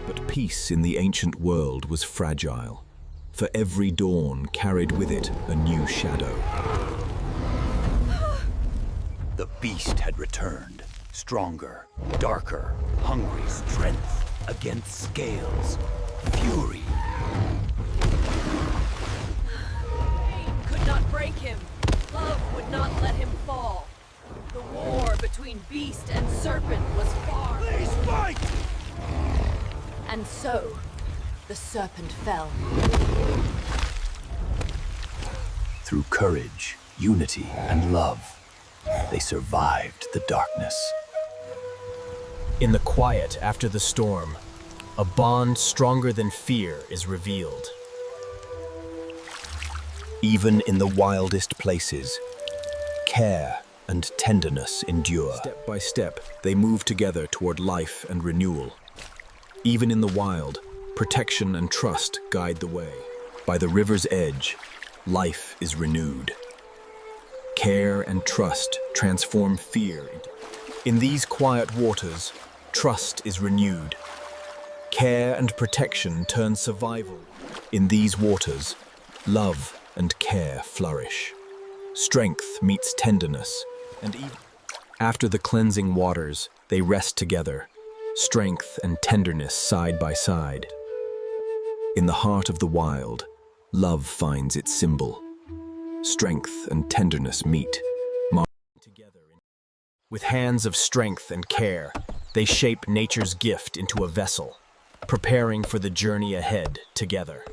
But peace in the ancient world was fragile, for every dawn carried with it a new shadow. The beast had returned, stronger, darker, hungry, strength against scales, fury. Pain could not break him. Love would not let him fall. The war between beast and serpent was far. Please fight! And so, the serpent fell. Through courage, unity, and love, they survived the darkness. In the quiet after the storm, a bond stronger than fear is revealed. Even in the wildest places, care and tenderness endure. Step by step, they move together toward life and renewal. Even in the wild, protection and trust guide the way. By the river's edge, life is renewed. Care and trust transform fear. In these quiet waters, trust is renewed. Care and protection turn survival. In these waters, love and care flourish. Strength meets tenderness, and even after the cleansing waters, they rest together, strength and tenderness side by side. In the heart of the wild, love finds its symbol. Strength and tenderness meet, marching together. With hands of strength and care, they shape nature's gift into a vessel, preparing for the journey ahead together.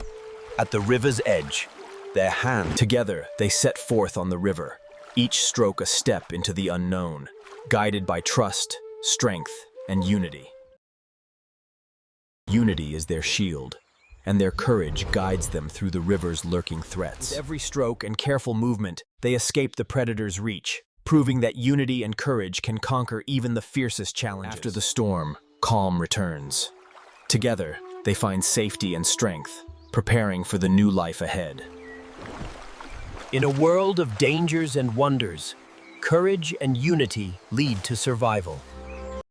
At the river's edge, their hands together, they set forth on the river, each stroke a step into the unknown, guided by trust, strength, and unity. Unity is their shield, and their courage guides them through the river's lurking threats. With every stroke and careful movement, they escape the predator's reach, proving that unity and courage can conquer even the fiercest challenges. After the storm, calm returns. Together, they find safety and strength, preparing for the new life ahead. In a world of dangers and wonders, courage and unity lead to survival.